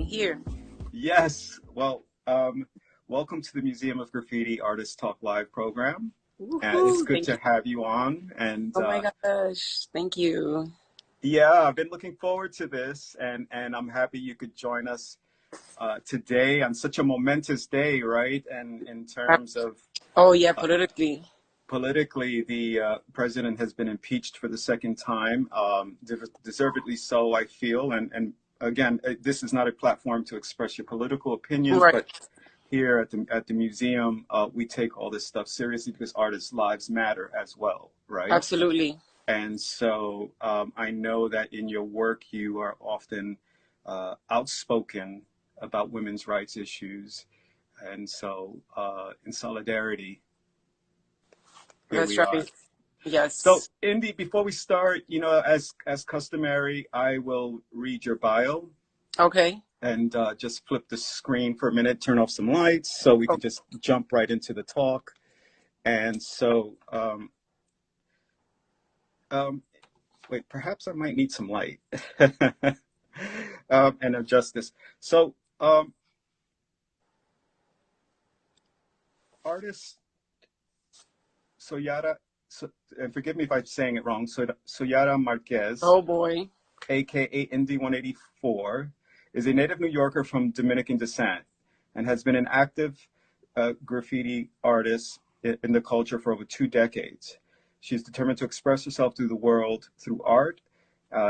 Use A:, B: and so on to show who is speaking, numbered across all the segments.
A: Graffiti here.
B: Yes. Welcome to the Museum of Graffiti Artists Talk Live program. It's
A: Woohoo!
B: good
A: Thank
B: to
A: you.
B: have you on. And
A: Oh my gosh. Thank you.
B: yeah, I've been looking forward to this, and I'm happy you could join us today on such a momentous day, right? And in terms of
A: Oh yeah,
B: uh,
A: politically.
B: politically, the president has been impeached for the second time, deservedly so, I feel. And again, this is not a platform to express your political opinions,
A: Right.
B: but here at the museum, we take all this stuff seriously because artists' lives matter as well, right?
A: Absolutely.
B: And so I know that in your work you are often outspoken about women's rights issues, and so in solidarity, here
A: That's
B: we are.
A: right.
B: So,
A: Yes.
B: Indy, before we start, as customary, I will read your bio
A: Okay.
B: and just flip the screen for a minute, turn off some lights so we
A: Oh,
B: can just jump right into the talk. And so, um, wait, perhaps I might need some light and adjust this. So, artist Soyara, so, and forgive me if I'm saying it wrong, Soyara Marquez,
A: oh boy.
B: aka Indy 184, is a native New Yorker from Dominican descent and has been an active graffiti artist in the culture for over 2 decades. She's determined to express herself through the world through art.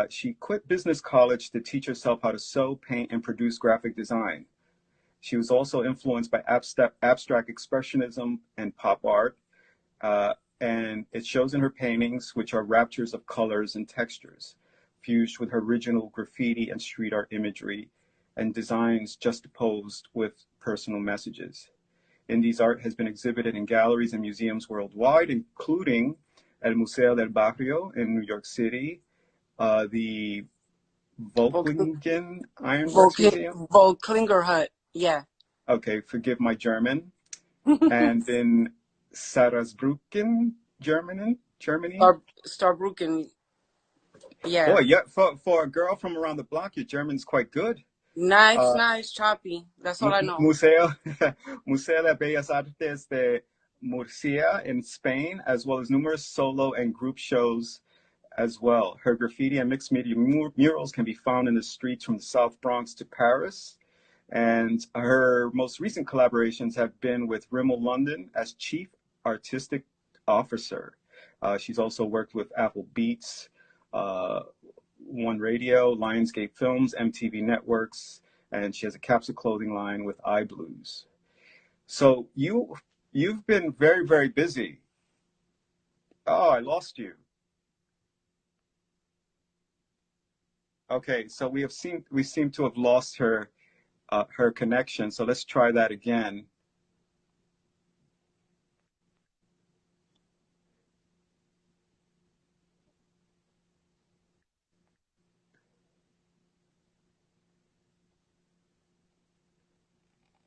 B: She quit business college to teach herself how to sew, paint, and produce graphic design. She was also influenced by abstract expressionism and pop art, and it shows in her paintings, which are raptures of colors and textures, fused with her original graffiti and street art imagery, and designs juxtaposed with personal messages. Indy's art has been exhibited in galleries and museums worldwide, including El Museo del Barrio in New York City, the
A: Volk-
B: Volklingen Ironworks Museum.
A: Volklinger Hut. Yeah.
B: Okay, forgive my German. And in Saarbrücken, Germany.
A: Starbrucken.
B: Boy,
A: Yeah.
B: yeah, for a girl from around the block, your German's quite good.
A: Nice,
B: Uh,
A: nice, choppy. That's all I know.
B: Museo, Museo de Bellas Artes de Murcia in Spain, as well as numerous solo and group shows as well. Her graffiti and mixed media murals can be found in the streets from the South Bronx to Paris. And her most recent collaborations have been with Rimmel London as Chief Artistic Officer. She's also worked with Apple Beats, uh, One Radio, Lionsgate Films, MTV Networks, and she has a capsule clothing line with iBlues. So you've been very, very busy. Oh, I lost you. Okay, so we seem to have lost her connection. So let's try that again.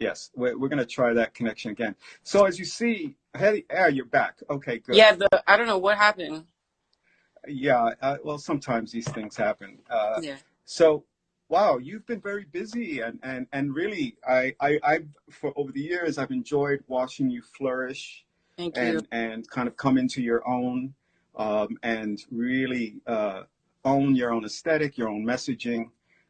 B: Yes, we're going to try that connection again. So as you see, hey, you're back. Okay, good.
A: Yeah, I don't know what happened.
B: Yeah, well, sometimes these things happen.
A: Yeah.
B: So, wow, you've been very busy, and really, I've for over the years, I've enjoyed watching you flourish,
A: Thank you.
B: and kind of come into your own, and really own your own aesthetic, your own messaging.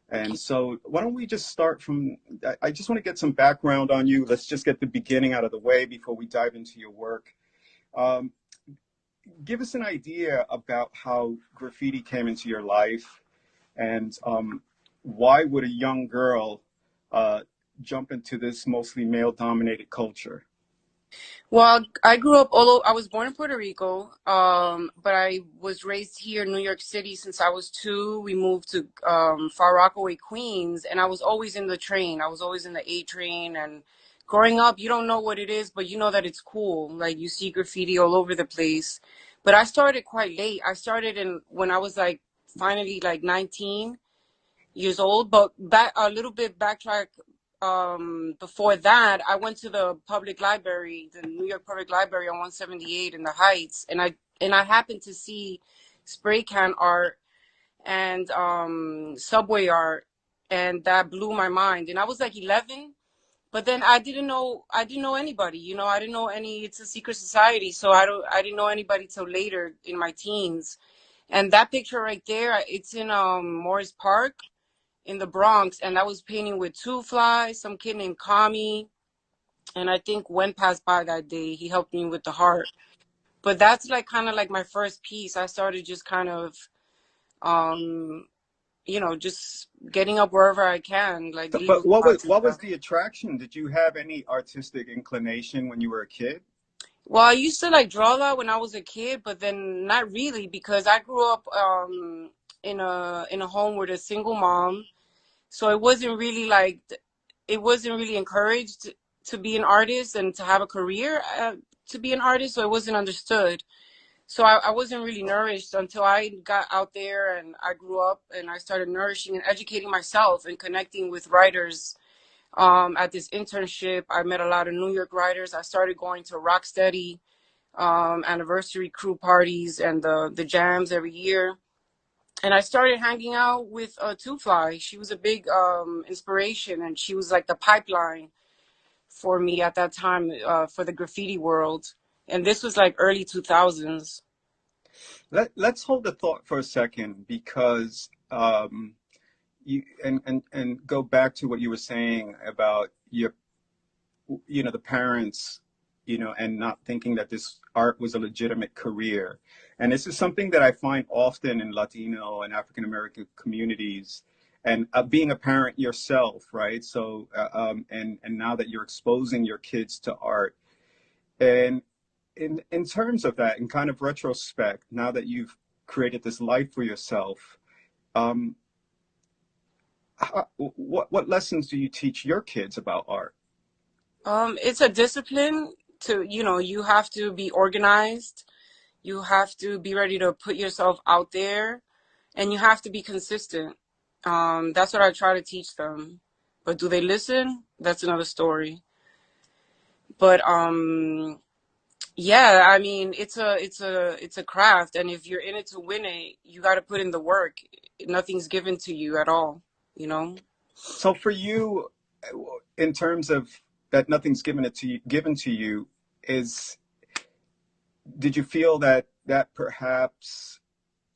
B: And so, why don't we just start from? I just want to get some background on you. Let's just get the beginning out of the way before we dive into your work. Um, Give us an idea about how graffiti came into your life, and why would a young girl uh, jump into this mostly male-dominated culture?
A: Well, I grew up I was born in Puerto Rico, but I was raised here in New York City since I was two. We moved to Far Rockaway, Queens, and I was always in the train. I was always in the A train. And growing up, you don't know what it is, but you know that it's cool. Like you see graffiti all over the place. But I started quite late. I started when I was like finally like 19 years old. But back a little bit backtrack, before that I went to the public library, the New York Public Library on 178 in the Heights, and I happened to see spray can art and subway art, and that blew my mind. And I was like 11, but then I didn't know anybody. I didn't know any. It's a secret society, so I didn't know anybody till later in my teens. And that picture right there, it's in Morris Park in the Bronx, and I was painting with Two Fly, some kid named Kami, and I think Wen passed by that day. He helped me with the heart. But that's like kind of like my first piece. I started just kind of um just getting up wherever I can, like
B: So,
A: leave a
B: but
A: spot to
B: what was
A: that.
B: the attraction? Did you have any artistic inclination when you were a kid?
A: Well, I used to like draw a lot when I was a kid, but then not really because I grew up in a home with a single mom. So it wasn't really encouraged to be an artist and to have a career to be an artist, so it wasn't understood. So I wasn't really nourished until I got out there and I grew up and I started nourishing and educating myself and connecting with writers. At this internship, I met a lot of New York writers. I started going to Rocksteady anniversary crew parties and the jams every year. And I started hanging out with Two Fly. She was a big inspiration, and she was like the pipeline for me at that time for the graffiti world. And this was like early 2000s.
B: Let's hold the thought for a second because you and go back to what you were saying about your the parents, and not thinking that this art was a legitimate career. And this is something that I find often in Latino and African American communities. And being a parent yourself, right? So, and now that you're exposing your kids to art, and in terms of that, in kind of retrospect, now that you've created this life for yourself, um, what lessons do you teach your kids about art?
A: It's a discipline you have to be organized. You have to be ready to put yourself out there, and you have to be consistent. That's what I try to teach them. But do they listen? That's another story. But yeah, I mean, it's a craft, and if you're in it to win it, you got to put in the work. Nothing's given to you at all, you know?
B: So for you, in terms of that, nothing's given to you, is did you feel that perhaps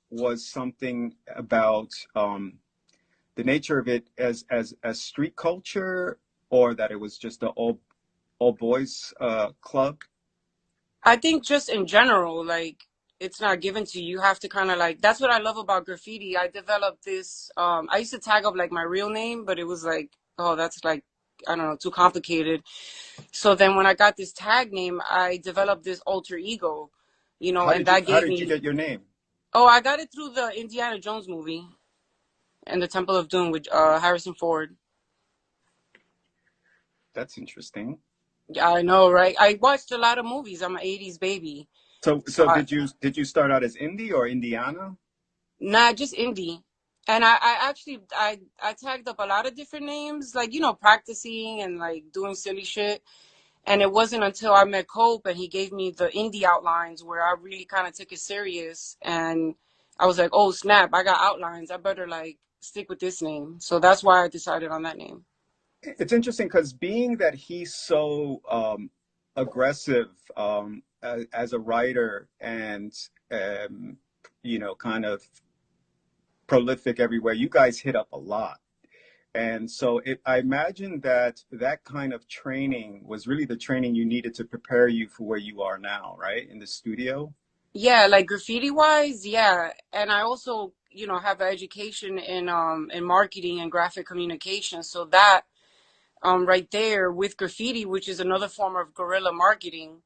B: was something about the nature of it as street culture, or that it was just an all boys club?
A: I think just in general, like it's not given to you. You have to kind of like that's what I love about graffiti. I developed this I used to tag up like my real name, but it was like, oh, that's like I don't know, too complicated. So then when I got this tag name, I developed this alter ego, and that
B: How
A: gave
B: did you
A: me
B: get your name?
A: oh, I got it through the Indiana Jones movie and the Temple of Doom with Harrison Ford.
B: That's interesting.
A: Yeah, I know, right? I watched a lot of movies. I'm an 80s baby. So
B: So did you start out as Indy or Indiana?
A: nah, just indie. And I actually I tagged up a lot of different names, like, practicing and like doing silly shit. And it wasn't until I met Cope and he gave me the indie outlines where I really kind of took it serious. And I was like, oh snap, I got outlines. I better like stick with this name. So that's why I decided on that name.
B: It's interesting because being that he's so aggressive as a writer and kind of prolific everywhere, you guys hit up a lot. And so I imagine that that kind of training was really the training you needed to prepare you for where you are now, right? In the studio.
A: Yeah, like graffiti wise, yeah. And I also, have an education in marketing and graphic communication. So that right there with graffiti, which is another form of guerrilla marketing,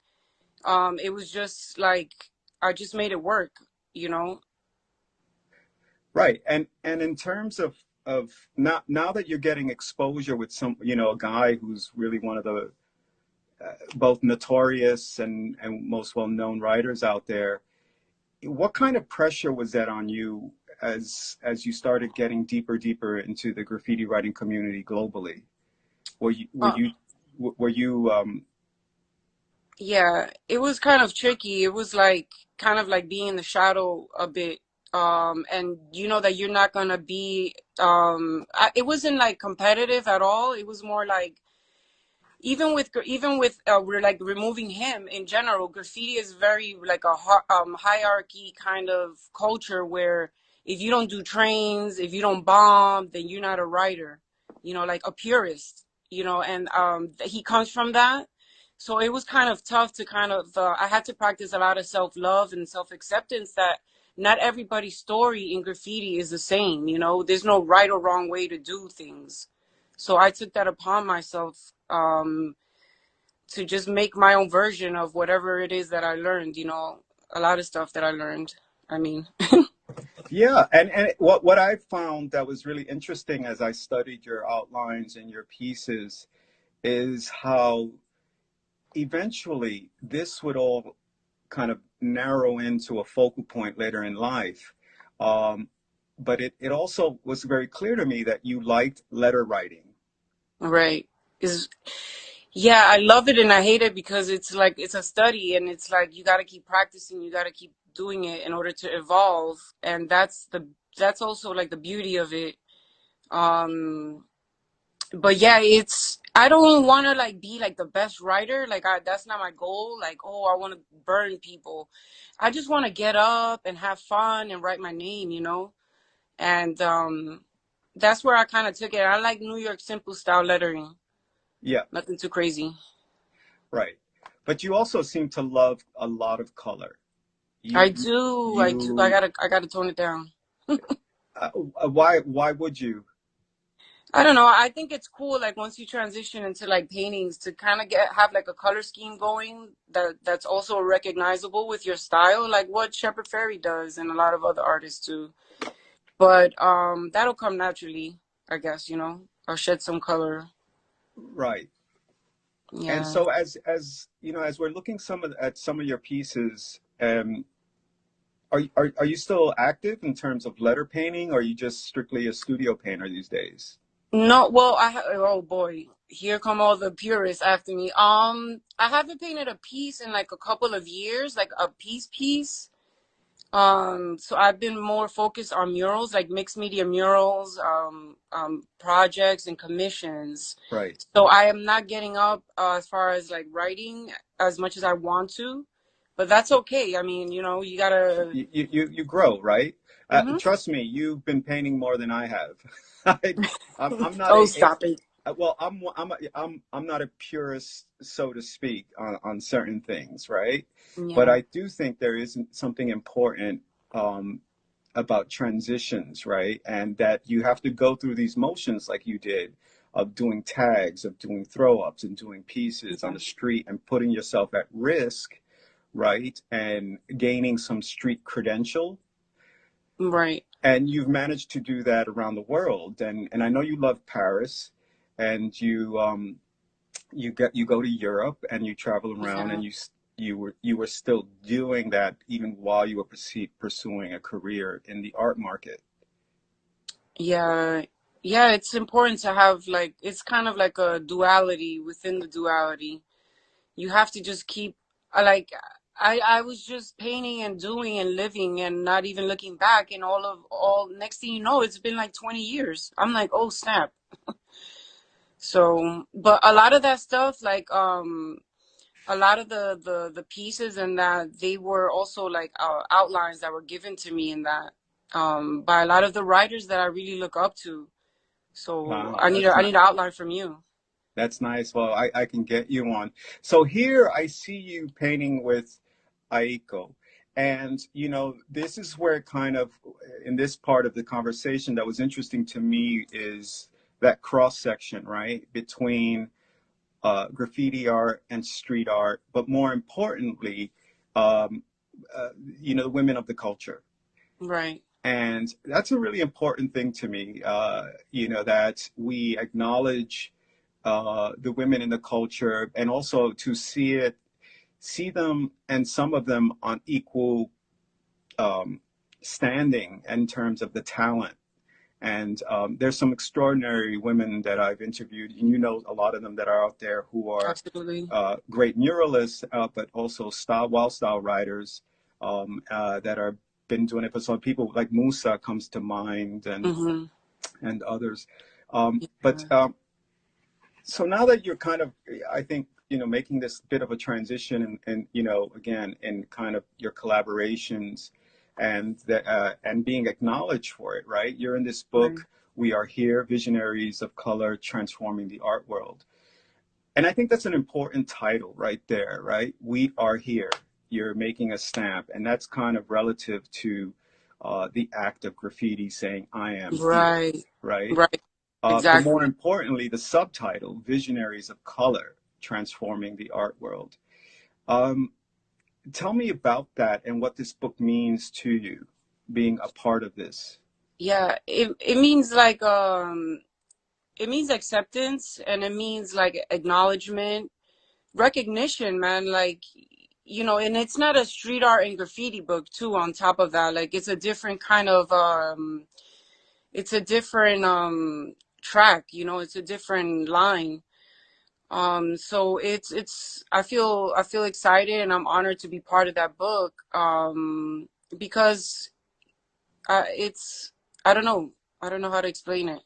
A: it was just like I just made it work, you know.
B: Right. And in terms of now that you're getting exposure with some, a guy who's really one of the both notorious and most well-known writers out there, what kind of pressure was that on you as you started getting deeper into the graffiti writing community globally? Were you were
A: Uh,
B: you were you
A: yeah, it was kind of tricky. It was like kind of like being in the shadow a bit. and you know that you're not gonna be it wasn't like competitive at all. It was more like even with we're like removing him in general, graffiti is very like a hierarchy kind of culture where if you don't do trains, if you don't bomb, then you're not a writer, you know, like a purist, you know. And he comes from that, so it was kind of tough to kind of I had to practice a lot of self-love and self-acceptance that not everybody's story in graffiti is the same, you know. There's no right or wrong way to do things. So I took that upon myself, to just make my own version of whatever it is that I learned, you know, a lot of stuff that I learned. I mean,
B: Yeah, and what I found that was really interesting as I studied your outlines and your pieces is how eventually this would all kind of narrow into a focal point later in life. Um, but it also was very clear to me that you liked letter writing.
A: right. Is Yeah, I love it and I hate it because it's like it's a study and it's like you got to keep practicing, you got to keep doing it in order to evolve, and that's also like the beauty of it. Um but yeah, it's I don't want to like be like the best writer. Like that's not my goal. Like, oh, I want to burn people. I just want to get up and have fun and write my name, you know? And that's where I kind of took it. I like New York simple style lettering,
B: Yeah,
A: nothing too crazy.
B: right. But you also seem to love a lot of color.
A: I
B: You
A: do, I do.
B: you
A: I gotta tone it down.
B: why would you?
A: I don't know. I think it's cool. Like once you transition into like paintings, to kind of get have like a color scheme going that's also recognizable with your style, like what Shepard Fairey does and a lot of other artists too. But that'll come naturally, I guess. You know, I'll shed some color.
B: Right. And
A: Yeah.
B: so as you know, as we're looking at some of your pieces, are you still active in terms of letter painting, or are you just strictly a studio painter these days?
A: No, well, oh boy, here come all the purists after me. I haven't painted a piece in like a couple of years, like a piece. So I've been more focused on murals, like mixed media murals, projects and commissions.
B: Right.
A: So I am not getting up as far as like writing as much as I want to, but that's okay. I mean, you know, you gotta.
B: You grow, right?
A: Hmm.
B: Trust me, you've been painting more than I have. I, I'm not
A: Oh, stop it.
B: well, I'm not a purist, so to speak, on certain things, right? But
A: Yeah,
B: I do think there is something important um, about transitions, right? And that you have to go through these motions like you did of doing tags, of doing throw ups, and doing pieces on
A: yeah,
B: the street and putting yourself at risk, right? And gaining some street credential.
A: right.
B: And you've managed to do that around the world. And I know you love Paris, and you go to Europe and you travel around,
A: Yeah,
B: and you were still doing that even while you were pursuing a career in the art market.
A: yeah, yeah. It's important to have like it's kind of like a duality within the duality. You have to just keep like I was just painting and doing and living and not even looking back, and all next thing you know it's been like 20 years. I'm like, oh snap. So but a lot of that stuff like a lot of the pieces and that they were also like outlines that were given to me in that by a lot of the writers that I really look up to. So
B: Wow,
A: I need an outline from you.
B: that's nice. Well, I can get you one. So here I see you painting with Aiko. And, you know, this is where kind of in this part of the conversation that was interesting to me is that cross section, right, between graffiti art and street art, but more importantly, um, you know, the women of the culture.
A: Right,
B: And that's a really important thing to me, you know, that we acknowledge the women in the culture, and also to see them and some of them on equal um, standing in terms of the talent. And there's some extraordinary women that I've interviewed, and you know a lot of them that are out there who are
A: absolutely.
B: great muralists, but also wild style writers that are been doing it for some people, like Musa comes to mind,
A: Hmm.
B: and others. But
A: Yeah.
B: so now that you're kind of, I think, making this bit of a transition, and again, in kind of your collaborations, and being acknowledged for it, right? You're in this
A: Right.
B: book, We Are Here, Visionaries of Color Transforming the Art World. And I think that's an important title right there, right? We are here. You're making a stamp, and that's kind of relative to the act of graffiti saying, I am here,
A: Right.
B: right?
A: Right.
B: But more
A: Exactly.
B: importantly, the subtitle, Visionaries of Color Transforming the Art World. Um, Tell me about that and what this book means to you, being a part of this.
A: Yeah. It means like it means acceptance, and it means like acknowledgement, recognition, man. Like, and it's not a street art and graffiti book too. On top of that, like it's a different kind of it's a different track. It's a different line. So I feel excited, and I'm honored to be part of that book. Because it's I don't know. I don't know how to explain it.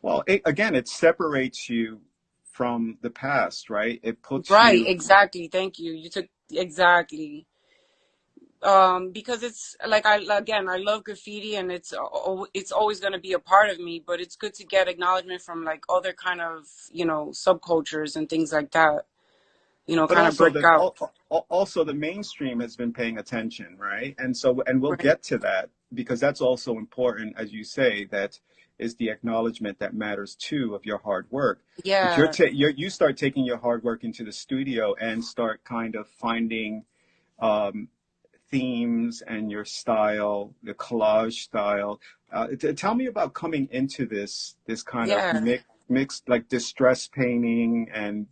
B: Well, again, it separates you from the past, right? It puts
A: Right,
B: you.
A: exactly. Thank you. You took exactly. Because it's like I love graffiti, and it's always going to be a part of me, but it's good to get acknowledgement from like other kind of, subcultures and things like that,
B: But
A: kind of break out.
B: also the mainstream has been paying attention, right? And we'll
A: Right.
B: get to that because that's also important, as you say, that is the acknowledgement that matters too of your hard work. But
A: Yeah.
B: you start taking your hard work into the studio and start kind of finding um, themes and your style, the collage style. Tell me about coming into this kind of
A: Yeah.
B: mixed like distress painting and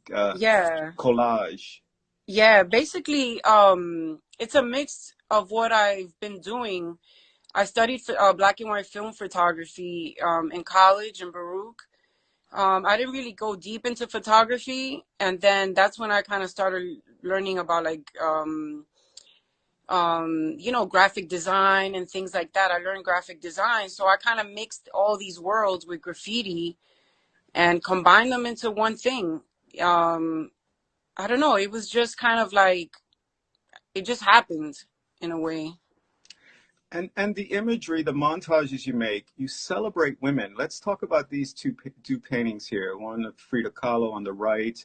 A: Yeah.
B: collage.
A: Yeah, basically, it's a mix of what I've been doing. I studied black and white film photography in college in Baruch. I didn't really go deep into photography, and then that's when I kind of started learning about like graphic design and things like that. I learned graphic design, so I kind of mixed all these worlds with graffiti and combined them into one thing. Um, I don't know. It was just kind of like it just happened in a way.
B: And the imagery, the montages you make, you celebrate women. Let's talk about these two paintings here. One of Frida Kahlo on the right,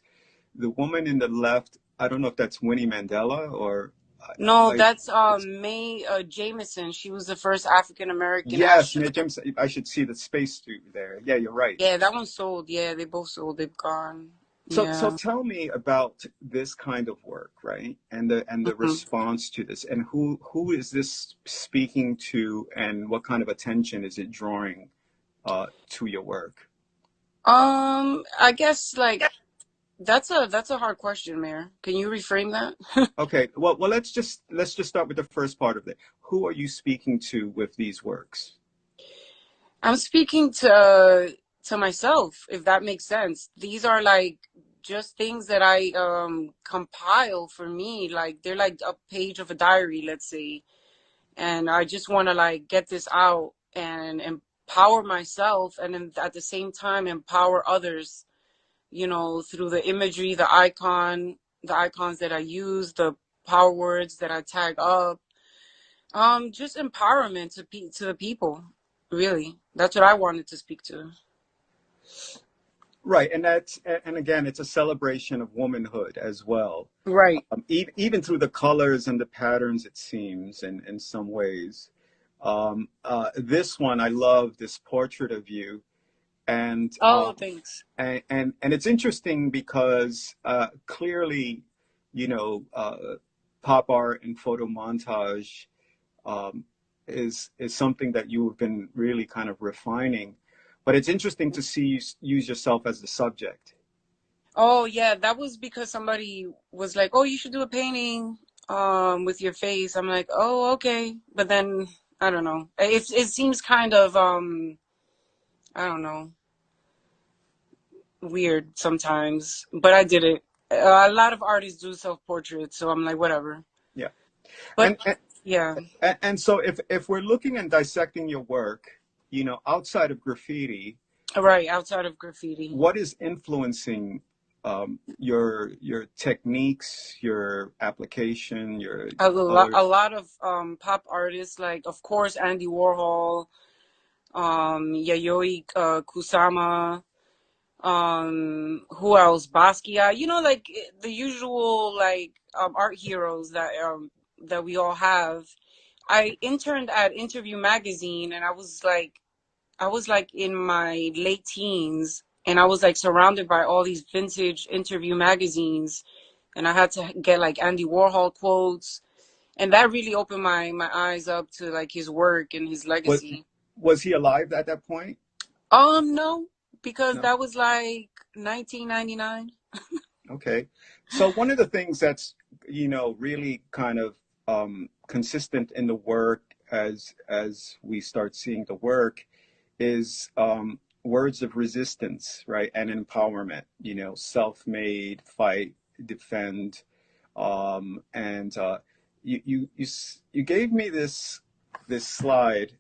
B: the woman in the left. I don't know if that's Winnie Mandela or
A: No,
B: I
A: that's
B: it's,
A: Mae Jameson. She was the first African American
B: yes, Mia
A: astronaut.
B: James. I should see the space suit there. Yeah, you're right.
A: Yeah, that one sold. Yeah, they both sold. They've gone.
B: So
A: Yeah.
B: tell me about this kind of work, right? And the
A: Hmm.
B: response to this, and who is this speaking to, and what kind of attention is it drawing to your work?
A: I guess like that's a hard question, Mayor. Can you reframe that?
B: Okay, well, let's just start with the first part of it. Who are you speaking to with these works?
A: I'm speaking to myself, if that makes sense. These are like just things that I compile for me. Like they're like a page of a diary, let's say. And I just want to like get this out and empower myself, and then at the same time empower others, through the imagery, the icons that I use, the power words that I tag up. Just empowerment to the people. Really, that's what I wanted to speak to.
B: Right, and again, it's a celebration of womanhood as well,
A: Right.
B: even through the colors and the patterns. It seems, in some ways, this one I love this portrait of you, and
A: Oh, thanks.
B: and it's interesting because clearly, you know, pop art and photo montage um, is something that you have been really kind of refining. But it's interesting to see you use yourself as the subject.
A: Oh, yeah, that was because somebody was like, "Oh, you should do a painting with your face." I'm like, "Oh, okay." But then I don't know. It seems kind of I don't know, weird sometimes, but I did it. A lot of artists do self-portraits, so I'm like, whatever.
B: Yeah,
A: But
B: and
A: Yeah.
B: And so if we're looking and dissecting your work, outside of graffiti,
A: Right. Outside of graffiti.
B: what is influencing your techniques, your application, your
A: A
B: colors?
A: lot of pop artists, like of course Andy Warhol, Yayoi Kusama, who else? Basquiat, like the usual like art heroes that we all have. I interned at Interview Magazine, and I was like in my late teens, and I was like surrounded by all these vintage Interview magazines, and I had to get like Andy Warhol quotes, and that really opened my eyes up to like his work and his
B: Was
A: legacy.
B: was he alive at that point?
A: No, because
B: No.
A: that was like 1999.
B: Okay. So one of the things that's, really kind of consistent in the work as we start seeing the work is words of resistance, right? And empowerment, self-made, fight, defend. And you gave me this slide,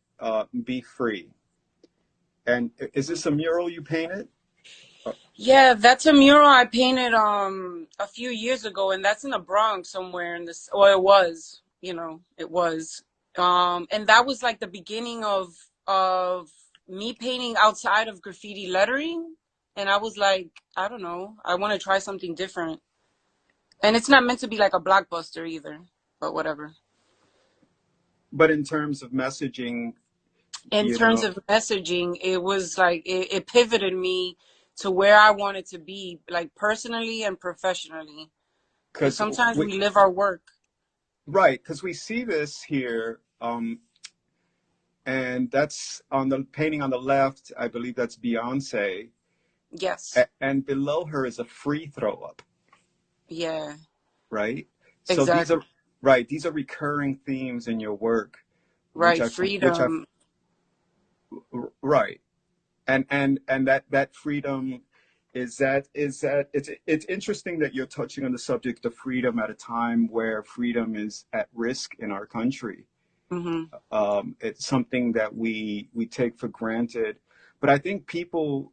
B: be free. And is this a mural you painted? Uh,
A: Yeah, that's a mural I painted a few years ago, and that's in the Bronx somewhere in this. Well, it was, it was. And that was like the beginning of me painting outside of graffiti lettering, and I was like, I don't know, I want to try something different. And it's not meant to be like a blockbuster either, but whatever.
B: But in terms of messaging,
A: In
B: you
A: terms
B: know,
A: of messaging, it was like it pivoted me to where I wanted to be, like personally and professionally. Because
B: because
A: sometimes
B: we
A: we live our work.
B: right, because we see this here, and that's on the painting on the left. I believe that's Beyonce,
A: Yes.
B: and below her is a free throw up,
A: Yeah.
B: right? So these
A: Exactly.
B: are right. These are recurring themes in your work, which
A: Right.
B: I've
A: Freedom.
B: right, and that freedom is that it's interesting that you're touching on the subject of freedom at a time where freedom is at risk in our country.
A: Hmm.
B: It's something that we take for granted. But I think people,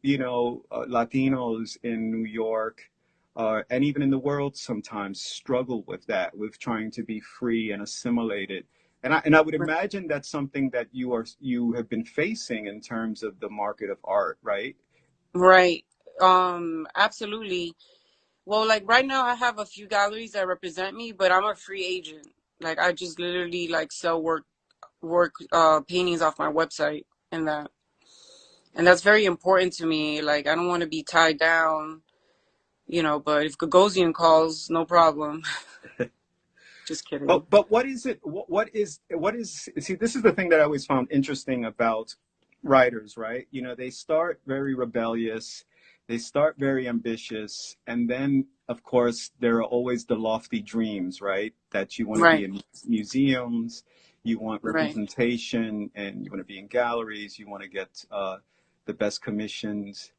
B: Latinos in New York, and even in the world, sometimes struggle with that, with trying to be free and assimilated. And I would imagine that's something that you have been facing in terms of the market of art, right?
A: Right. Absolutely. Well, like right now, I have a few galleries that represent me, but I'm a free agent. Like I just literally like sell work paintings off my website, and that's very important to me. Like I don't want to be tied down, but if Gagosian calls, no problem. Just kidding.
B: But what is it? What is? See, this is the thing that I always found interesting about writers, right? They start very rebellious, they start very ambitious, and then, of course, there are always the lofty dreams, right? That you want to be
A: Right.
B: in museums, you want
A: Right.
B: representation, and you want to be in galleries, you want to get the best commissions,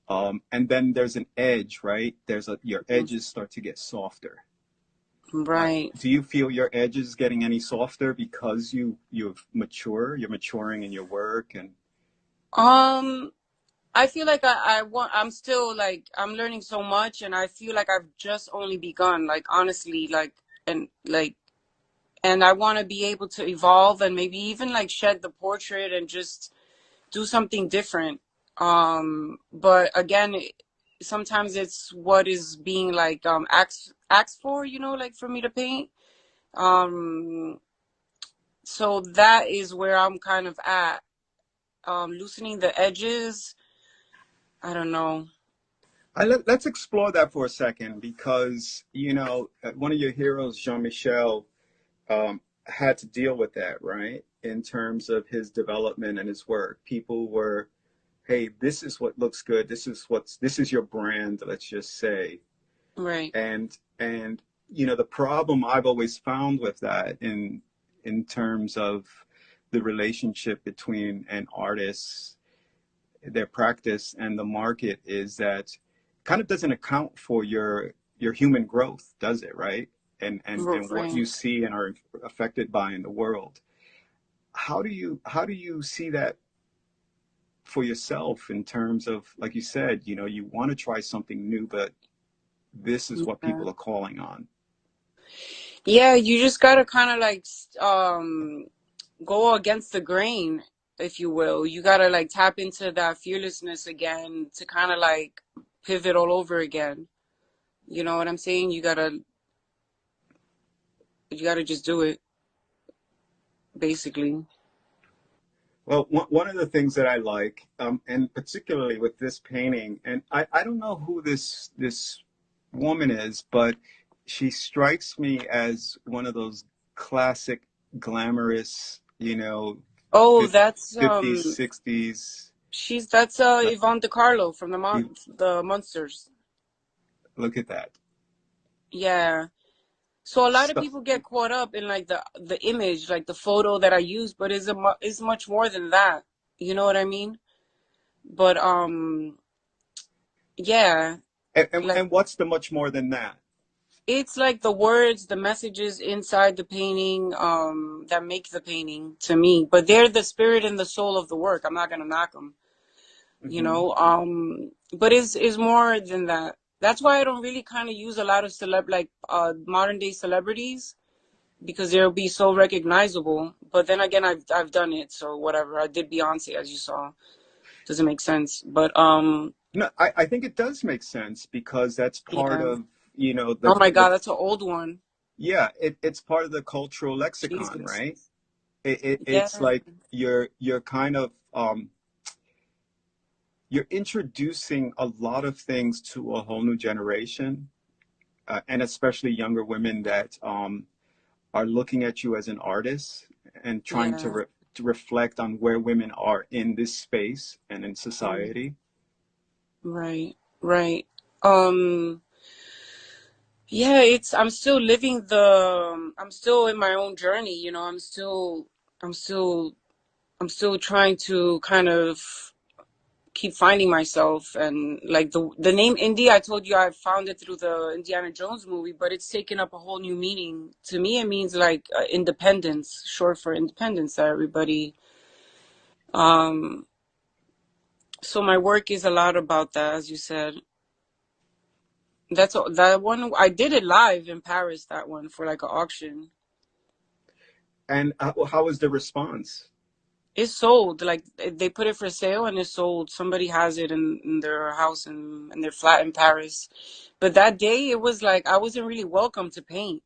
B: and then there's an edge, right? Your edges start to get softer.
A: Right.
B: Do you feel your edge is getting any softer because you're maturing in your work and
A: Um, I feel like I'm still like, I'm learning so much, and I feel like I've just only begun, like, honestly, and I want to be able to evolve and maybe even like shed the portrait and just do something different. But again, sometimes it's what is being like, asked for, like for me to paint. Um, so that is where I'm kind of at, loosening the edges. I don't know.
B: let's explore that for a second because one of your heroes, Jean-Michel, had to deal with that, right? In terms of his development and his work, people were, hey, this is what looks good, this is your brand, let's just say.
A: Right.
B: And the problem I've always found with that in terms of the relationship between an artist, their practice, and the market is that kind of doesn't account for your human growth, does it, right? and what
A: Right.
B: you see and are affected by in the world. How do you see that for yourself in terms of, like you said, you want to try something new, but this is what
A: Yeah.
B: people are calling on.
A: Yeah, you just gotta kind of like go against the grain, if you will. You gotta like tap into that fearlessness again to kind of like pivot all over again. You know what I'm saying? You gotta just do it, basically.
B: Well, one of the things that I like, and particularly with this painting, and I don't know who this woman is, but she strikes me as one of those classic, glamorous,
A: Oh,
B: fif-
A: that's
B: 50s, 60s.
A: that's
B: uh,
A: Yvonne DeCarlo from
B: you
A: the Munsters.
B: look at that.
A: Yeah. So a lot of
B: So,
A: people get caught up in like the image, like the photo that I use, but it's much more than that. You know what I mean? But yeah, like
B: and what's the much more than that?
A: it's like the words, the messages inside the painting that make the painting to me. But they're the spirit and the soul of the work. I'm not gonna knock them, you
B: Hmm.
A: know. But it's more than that. That's why I don't really kind of use a lot of modern day celebrities because they'll be so recognizable. But then again, I've done it, so whatever. I did Beyonce, as you saw. Doesn't make sense, but
B: No, I think it does make sense because that's part
A: yeah.
B: of,
A: Oh
B: the
A: my
B: the
A: God, that's an old one.
B: yeah, it's part of the cultural lexicon,
A: Jesus.
B: right? It's
A: Yeah,
B: like you're kind of you're introducing a lot of things to a whole new generation, and especially younger women that are looking at you as an artist and trying
A: yeah.
B: to reflect on where women are in this space and in
A: Mm,
B: society.
A: right, right. Um, yeah, I'm still living I'm still in my own journey, you know. I'm still, I'm still trying to kind of keep finding myself and like the name indie. I told you I found it through the Indiana Jones movie, but it's taken up a whole new meaning. To me, it means like independence, short for independence that everybody. Um, so my work is a lot about that, as you said. That one I did it live in Paris. That one for like an auction.
B: And how was the response?
A: It's sold. Like they put it for sale and it's sold. Somebody has it in their house in their flat in Paris. But that day it was like I wasn't really welcome to paint.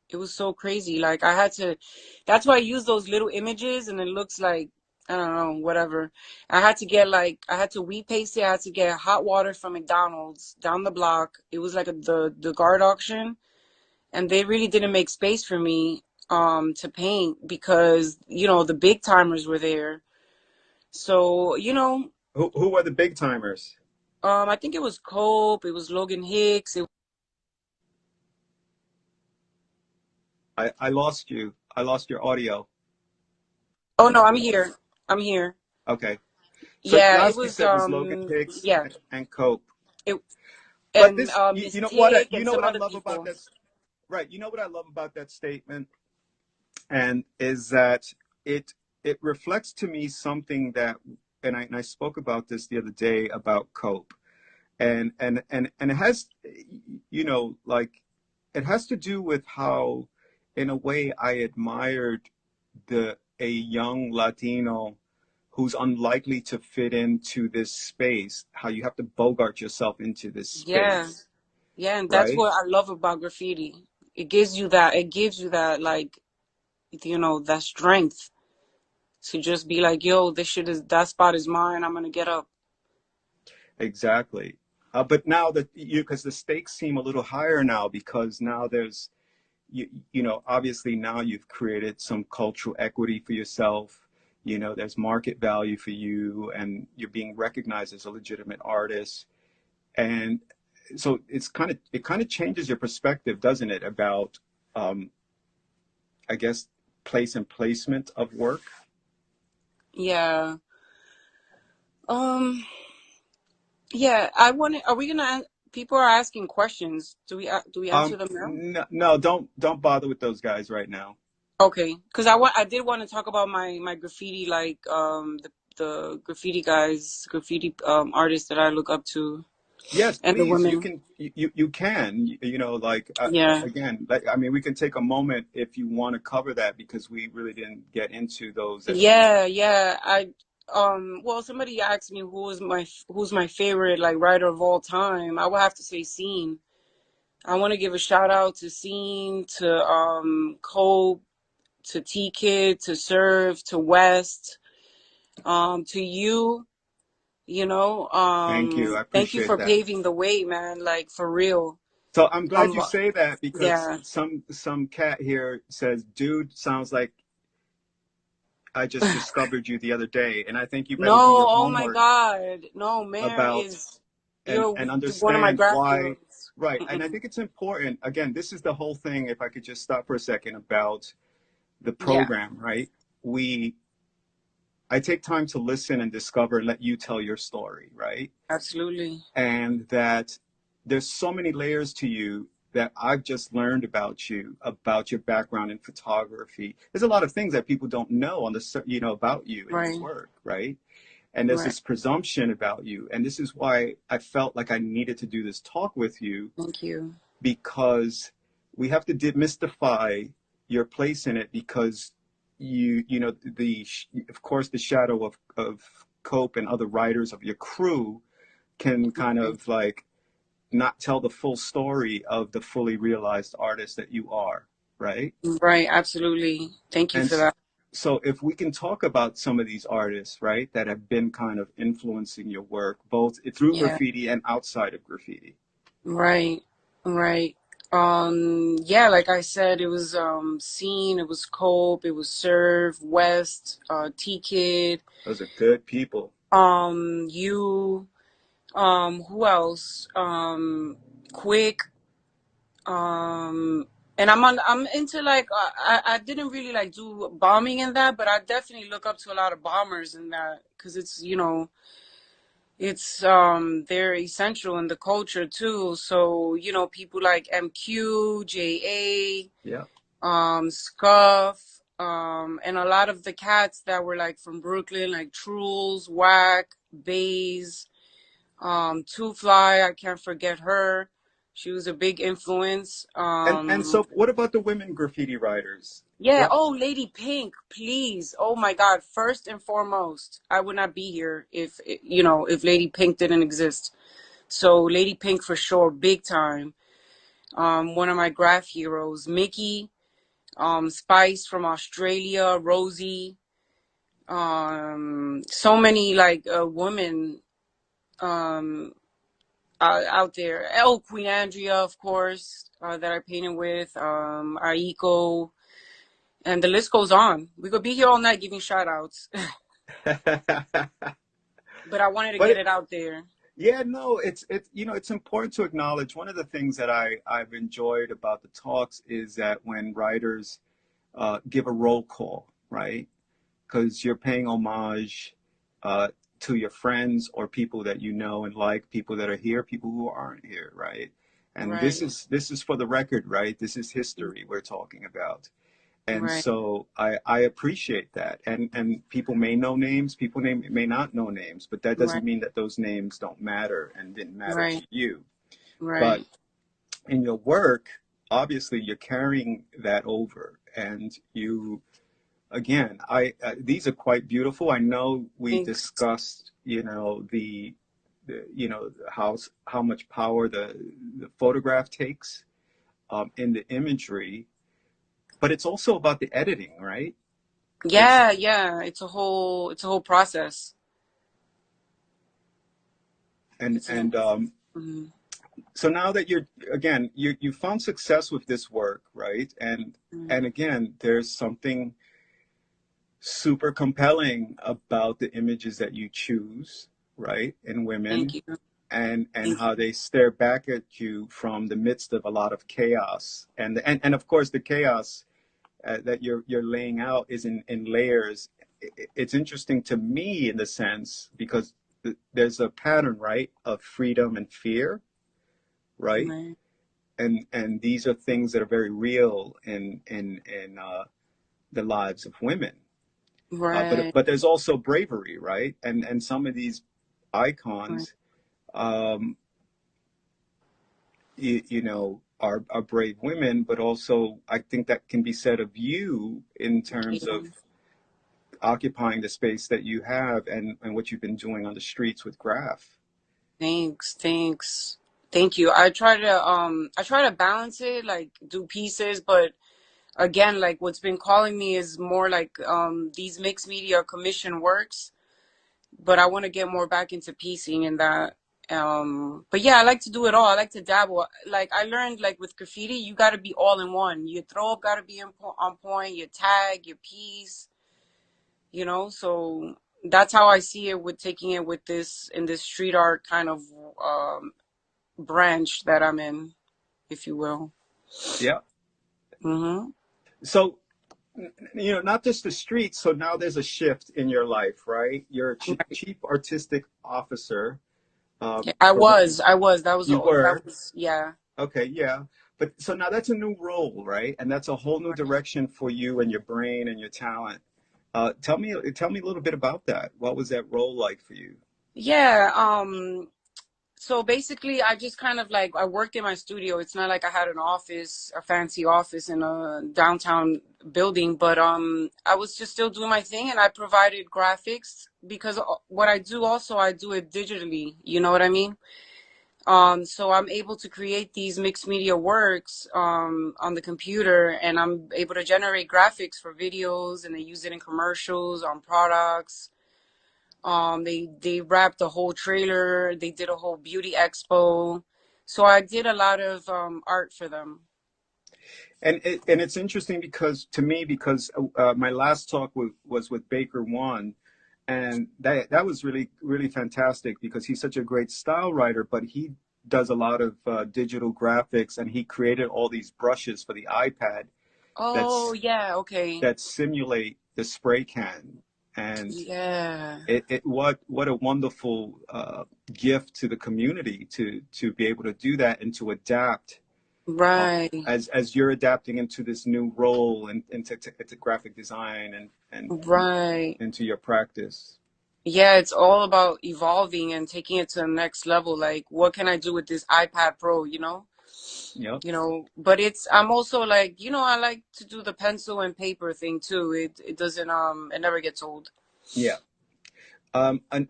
A: It was so crazy. Like I had to. That's why I use those little images and it looks like I don't know whatever. I had to wheat paste it. I had to get hot water from McDonald's down the block. It was like the guard auction and they really didn't make space for me to paint because the big timers were there. So
B: Who were the big timers?
A: I think it was Cope, it was Logan Hicks.
B: I lost you. I lost your audio.
A: Oh no, I'm here. I'm here.
B: Okay. So
A: Yeah, it
B: last you
A: was
B: said was Logan Hicks
A: yeah,
B: and Cope.
A: it
B: But
A: and
B: this,
A: Miss
B: you know what
A: Tick
B: you
A: and
B: know
A: some
B: what I
A: other
B: love about
A: people.
B: that, right? You know what I love about that statement, and is that it it reflects to me something that, and I spoke about this the other day about Cope, and it has, like, it has to do with how, in a way, I admired the a young Latino who's unlikely to fit into this space, how you have to bogart yourself into this
A: Yeah,
B: space,
A: yeah, and that's
B: right?
A: what I love about graffiti. It gives you that like that strength to just be like, yo, that spot is mine. I'm gonna get up.
B: Exactly. But now that because the stakes seem a little higher now, because now there's, obviously now you've created some cultural equity for yourself. There's market value for you, and you're being recognized as a legitimate artist. And so it kind of changes your perspective, doesn't it, about, um, I guess, place and placement of work.
A: Yeah. Um. Yeah. I want. Are we gonna People are asking questions. Do we answer them now?
B: No, no, don't bother with those guys right now.
A: Okay, because I did want to talk about my graffiti, like the graffiti guys, graffiti artists that I look up to,
B: Yes,
A: and the
B: please. You
A: women.
B: can. You can. You know, like
A: Yeah,
B: again. Like, I mean, we can take a moment if you want to cover that because we really didn't get into those at the beginning.
A: yeah. Well, somebody asked me who's my favorite like writer of all time. I would have to say Scene. I want to give a shout out to Scene, to Cope, to T Kid, to Serve, to West, to you.
B: Thank you. I
A: Thank you
B: appreciate
A: for
B: that.
A: paving the way, man. Like for real.
B: So I'm glad
A: Um,
B: you say that because
A: yeah.
B: some cat here says, "Dude, sounds like I just discovered you the other day," and I think you better do
A: No,
B: your
A: oh my
B: homework
A: God. No, Mayor
B: about
A: is
B: and
A: you're
B: and
A: one of my
B: understand
A: graph
B: why.
A: heroes.
B: Right, and I think it's important. Again, this is the whole thing. If I could just stop for a second about the
A: Yeah,
B: program, right? We I take time to listen and discover and let you tell your story, right?
A: absolutely.
B: And that there's so many layers to you that I've just learned about you, about your background in photography. There's a lot of things that people don't know on the, about you and your
A: Right,
B: work, right? And there's
A: right.
B: this presumption about you. And this is why I felt like I needed to do this talk with you
A: Thank you.
B: because we have to demystify your place in it because of course the shadow of Cope and other writers of your crew can kind
A: Right,
B: of like not tell the full story of the fully realized artist that you are, right?
A: right, absolutely. Thank you
B: And
A: for that.
B: so if we can talk about some of these artists, right, that have been kind of influencing your work, both through
A: Yeah,
B: graffiti and outside of graffiti.
A: right, right. Yeah, like I said, it was Scene, it was Cope, it was Serve, West, T Kid,
B: Those are good people.
A: you, who else? Quick, um, and I'm into like I didn't really like do bombing in that, but I definitely look up to a lot of bombers in that because it's they're essential in the culture too. So people like MQ,
B: Yeah.
A: Scuff, and a lot of the cats that were like from Brooklyn, like Truls, Whack, Bays, Two Fly. I can't forget her. She was a big influence.
B: And so what about the women graffiti writers?
A: Yeah.
B: What
A: Oh, Lady Pink, please. Oh my God. First and foremost, I would not be here if Lady Pink didn't exist. So Lady Pink for sure, big time. One of my graph heroes, Mickey, Spice from Australia, Rosie, so many like women um out there. Oh, Queen Andrea, of course, that I painted with, Aiko, and the list goes on. We could be here all night giving shout outs,
B: but
A: but I wanted to get
B: it,
A: it out there.
B: yeah, no, it's important to acknowledge one of the things that I've enjoyed about the talks is that when writers give a roll call, right? Because you're paying homage uh, to your friends or people that you know and like, people that are here, people who aren't here, right? And this
A: Right,
B: is this is for the record, right? This is history we're talking about. And
A: right,
B: so I appreciate that. And people may know names, may not know names, but that
A: right,
B: doesn't mean that those names don't matter and didn't matter to
A: right,
B: you. But
A: right.
B: in your work, obviously you're carrying that over and you again, I these are quite beautiful. I know we
A: Thanks.
B: discussed, how much power the photograph takes in the imagery, but it's also about the editing, right? It's
A: Yeah, yeah. It's a whole process.
B: and
A: It's an
B: and
A: mhm,
B: so now that you found success with this work, right?
A: mhm.
B: And again, there's something super compelling about the images that you choose, right? In
A: Thank
B: women
A: you.
B: and
A: Thank you.
B: how they stare back at you from the midst of a lot of chaos. And of course the chaos that you're laying out is in layers. It's interesting to me in the sense because there's a pattern, right, of freedom and fear, right?
A: Right.
B: And these are things that are very real in the lives of women.
A: Right.
B: But there's also bravery, right? And some of these
A: Right.
B: icons, um, you know, are brave women, but also I think that can be said of you in
A: Thank
B: terms of
A: you.
B: occupying the space that you have and what you've been doing on the streets with Graph.
A: Thanks. Thanks. Thank you. I try to balance it, like do pieces, but again, like what's been calling me is more like these mixed media commission works, but I want to get more back into piecing in that. But yeah, I like to do it all. I like to dabble. Like I learned, like with graffiti, you got to be all in one. Your throw up got to be on point. Your tag, your piece, So that's how I see it with taking it with this in this street art kind of um, branch that I'm in, if you will.
B: Yeah.
A: Hmm.
B: So, you know, not just the streets. So now there's a shift in your life, right? You're a chief artistic officer
A: Yeah, I
B: for
A: was, I was.
B: you were.
A: Yeah.
B: Okay, yeah. But so now that's a new role, right? And that's a whole new direction for you and your brain and your talent. Tell me a little bit about that. What was that role like for you?
A: Yeah. So basically, I just kind of like I worked in my studio. It's not like I had an office, a fancy office in a downtown building, but I was just still doing my thing, and I provided graphics because what I do also I do it digitally. You know what I mean? So I'm able to create these mixed media works on the computer, and I'm able to generate graphics for videos, and they use it in commercials on products. They wrapped the whole trailer. They did a whole beauty expo. So I did a lot of art for them.
B: And it's interesting because to me because my last talk was with Baker One, and that was really fantastic because he's such a great style writer, but he does a lot of digital graphics, and he created all these brushes for the iPad
A: Oh
B: that's
A: yeah, okay,
B: that simulate the spray can. And
A: yeah,
B: what a wonderful gift to the community to be able to do that and to adapt
A: right,
B: as you're adapting into this new role and into graphic design and
A: right.
B: into your practice.
A: Yeah, it's all about evolving and taking it to the next level. Like, what can I do with this iPad Pro?
B: Yep.
A: But I'm also like, I like to do the pencil and paper thing too. It doesn't it never gets old.
B: Yeah.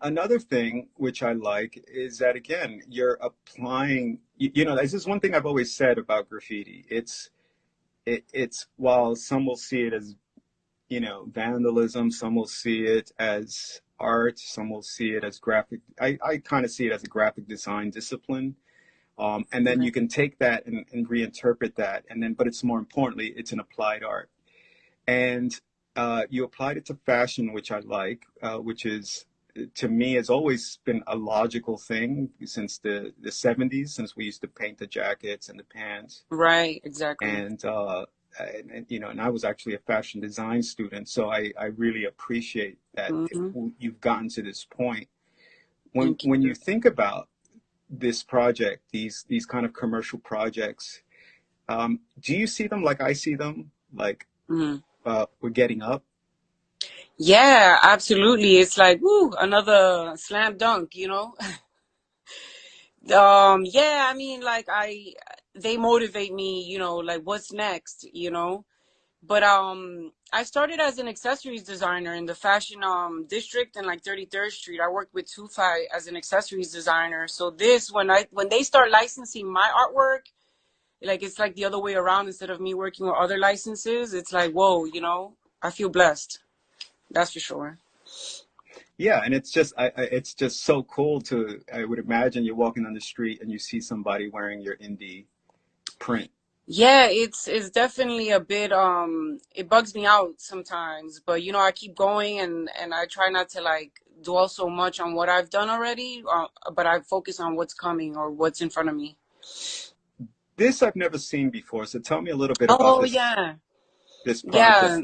B: Another thing which I like is that again, you're applying. You know, this is one thing I've always said about graffiti. It's while some will see it as vandalism, some will see it as art, some will see it as graphic. I kind of see it as a graphic design discipline. And then
A: Right.
B: you can take that and reinterpret that, and then, but it's more importantly, it's an applied art. And you applied it to fashion, which I like, which is to me has always been a logical thing since the 70s, since we used to paint the jackets and the pants.
A: Right, exactly.
B: And, and I was actually a fashion design student, so I really appreciate that
A: Hmm.
B: you've gotten to this point.
A: Thank
B: When you
A: you.
B: think about this project, these kind of commercial projects, do you see them like I see them? Like
A: Hmm.
B: we're getting up.
A: Yeah, absolutely. It's like, woo, another slam dunk. Yeah, I mean, like they motivate me, like what's next. But I started as an accessories designer in the fashion district in like 33rd Street. I worked with Tufi as an accessories designer. So this when they start licensing my artwork, like it's like the other way around. Instead of me working with other licenses, it's like, whoa, I feel blessed. That's for sure.
B: Yeah, and it's just so cool to. I would imagine you're walking on the street and you see somebody wearing your indie print.
A: Yeah, it's definitely a bit it bugs me out sometimes, but I keep going and I try not to like dwell so much on what I've done already, but I focus on what's coming or what's in front of me.
B: This I've never seen before, so tell me a little bit about
A: Oh
B: this
A: yeah.
B: this
A: Yeah,
B: project.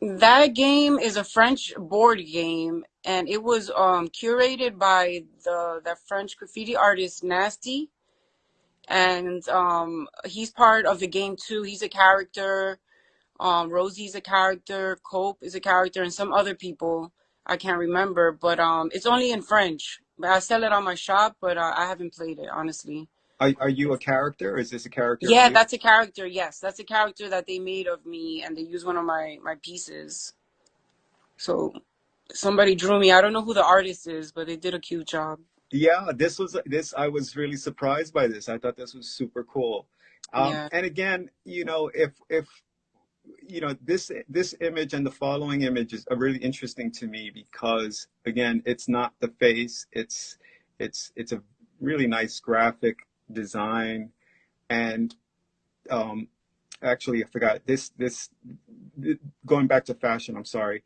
A: that game is a French board game and it was curated by the French graffiti artist Nasty. and he's part of the game too. He's a character. Rosie's a character. Cope is a character, and some other people I can't remember. But it's only in French. But I sell it on my shop, but I haven't played it honestly.
B: Are you a character? Is this a character of
A: Yeah,
B: you?
A: that's a character. Yes, that's a character that they made of me, and they used one of my pieces. So somebody drew me. I don't know who the artist is, but they did a cute job.
B: Yeah, this. I was really surprised by this. I thought this was super cool.
A: Yeah.
B: And again, if this image and the following images are really interesting to me because again, it's not the face. It's a really nice graphic design. And um, actually, I forgot going back to fashion. I'm sorry.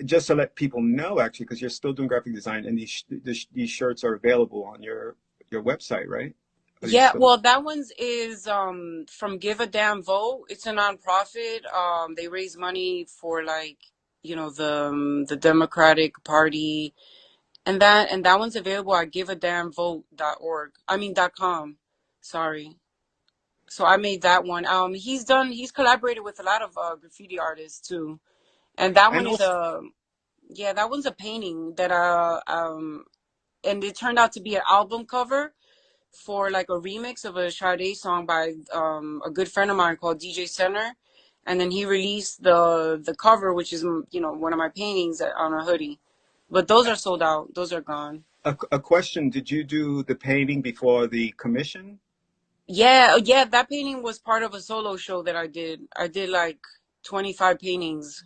B: Just to let people know, actually, because you're still doing graphic design, and these shirts are available on your website, right? Are you
A: Yeah,
B: still?
A: well, that one's is from Give a Damn Vote. It's a nonprofit. They raise money for like, the Democratic Party, and that one's available at giveadamnvote.org. I mean .com. Sorry. So I made that one. He's collaborated with a lot of graffiti artists too. And that
B: And
A: one is
B: also,
A: that one's a painting that and it turned out to be an album cover for like a remix of a Sade song by a good friend of mine called DJ Center, and then he released the cover, which is one of my paintings on a hoodie. But those are sold out. Those are gone.
B: a question: did you do the painting before the commission?
A: Yeah, yeah. That painting was part of a solo show that I did. I did like 25 paintings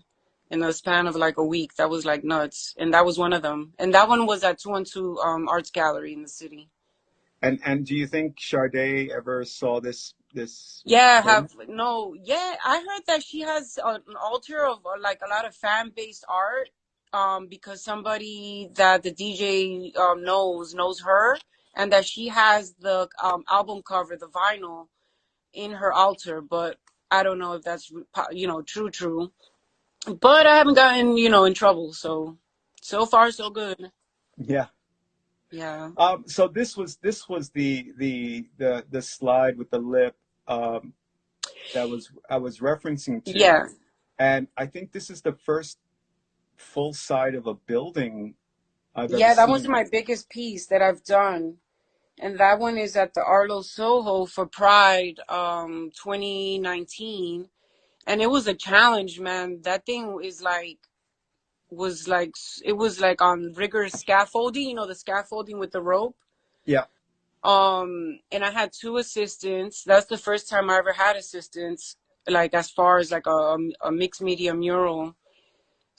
A: in the span of like a week. That was like nuts, and that was one of them. And that one was at 212 Arts Gallery in the city.
B: And do you think Sade ever saw this
A: Yeah,
B: painting?
A: I heard that she has an altar of like a lot of fan based art, because somebody that the DJ knows her, and that she has the album cover, the vinyl, in her altar, but I don't know if that's true. But I haven't gotten in trouble, so far so good.
B: Yeah.
A: Yeah,
B: So this was the slide with the lip um, that was I was referencing to,
A: yeah,
B: and I think this is the first full side of a building I've ever
A: yeah. That was
B: seen.
A: my biggest piece that I've done. And that one is at the Arlo Soho for Pride 2019. And it was a challenge, man. That thing was like it was like on rigorous scaffolding, the scaffolding with the rope.
B: Yeah,
A: And I had two assistants. That's the first time I ever had assistants, like as far as like a mixed media mural.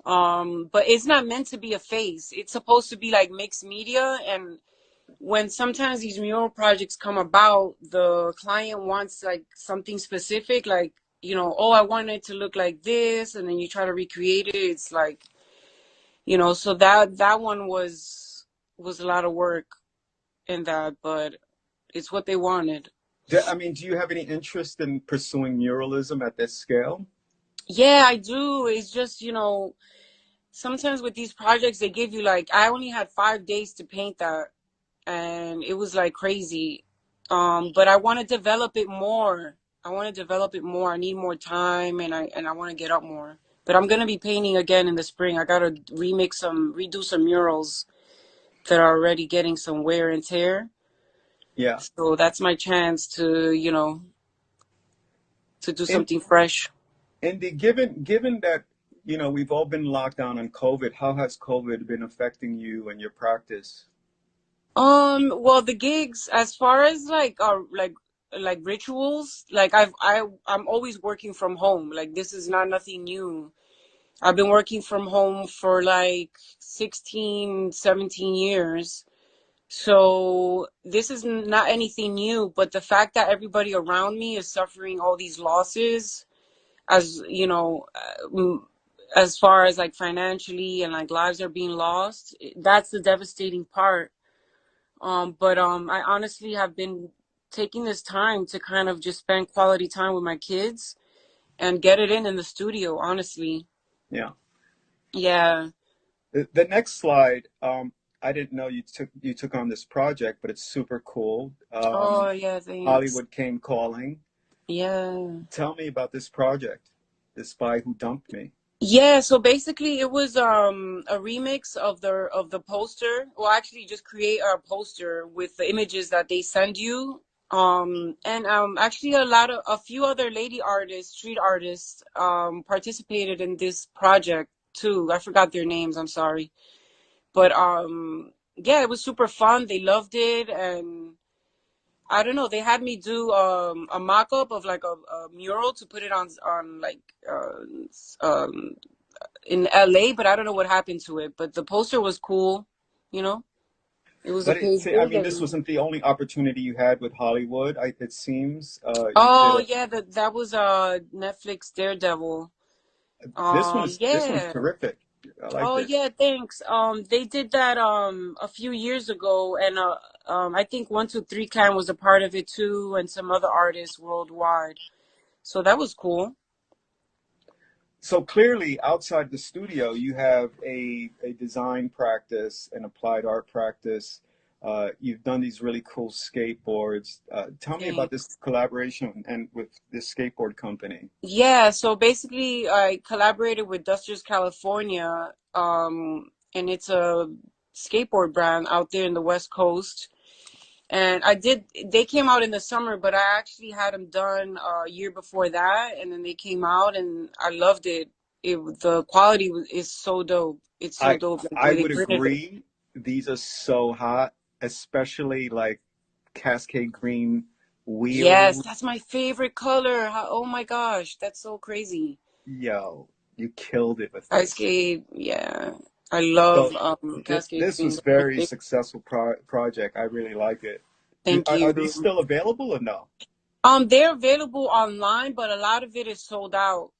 A: But it's not meant to be a face. It's supposed to be like mixed media. And when sometimes these mural projects come about, the client wants like something specific, like, oh, I want it to look like this, and then you try to recreate it. It's like, so that one was a lot of work in that, but it's what they wanted.
B: I mean, do you have any interest in pursuing muralism at this scale?
A: Yeah, I do. It's just, sometimes with these projects, they give you like, I only had 5 days to paint that, and it was like crazy. But I want to develop it more. I want to develop it more. I need more time, and I want to get up more. But I'm gonna be painting again in the spring. I gotta redo some murals that are already getting some wear and tear.
B: Yeah.
A: So that's my chance to do
B: In
A: something fresh.
B: given that we've all been locked down on COVID, how has COVID been affecting you and your practice?
A: Well, the gigs, as far as like rituals, like I'm always working from home. Like this is not nothing new. I've been working from home for like 16, 17 years. So this is not anything new, but the fact that everybody around me is suffering all these losses, as as far as like financially and like lives are being lost, that's the devastating part. But I honestly have been taking this time to kind of just spend quality time with my kids and get it in the studio, honestly.
B: Yeah.
A: Yeah.
B: The next slide, I didn't know you took on this project, but it's super cool.
A: Oh yeah, thanks.
B: Hollywood came calling.
A: Yeah.
B: Tell me about this project, The Spy Who Dumped Me.
A: Yeah, so basically it was a remix of the poster. Well, actually just create a poster with the images that they send you. And actually a few other lady artists, street artists participated in this project too. I forgot their names, I'm sorry. But yeah, it was super fun. They loved it, and I don't know, they had me do a mock-up of like a mural to put it on like in LA, but I don't know what happened to it. But the poster was cool, you know. It was a
B: But
A: page
B: I
A: big
B: mean, this
A: and
B: wasn't the only opportunity you had with Hollywood. It seems you did
A: oh
B: a.
A: yeah, that was Netflix Daredevil.
B: This one's
A: Yeah.
B: terrific. I liked
A: Oh
B: it.
A: yeah, thanks. They did that a few years ago, and I think 123 Cam was a part of it too, and some other artists worldwide. So that was cool.
B: So clearly, outside the studio, you have a design practice, an applied art practice. You've done these really cool skateboards. Tell me about this
A: Thanks.
B: collaboration and with this skateboard company.
A: Yeah, so basically I collaborated with Dusters California, and it's a skateboard brand out there in the West Coast. And they came out in the summer, but I actually had them done a year before that, and then they came out and I loved it. The quality is so dope. It's so
B: I
A: dope, like the
B: I
A: way they
B: would
A: printed it.
B: agree. These are so hot, especially like Cascade Green
A: Yes,
B: wheels.
A: that's my favorite color. Oh my gosh, that's so crazy.
B: Yo, you killed it with this.
A: Cascade, yeah. I love
B: So
A: Cascade
B: this
A: Green.
B: was
A: That's my
B: very
A: favorite.
B: successful project. I really like it.
A: Thank
B: Are
A: you.
B: these still available or no?
A: They're available online, but a lot of it is sold out.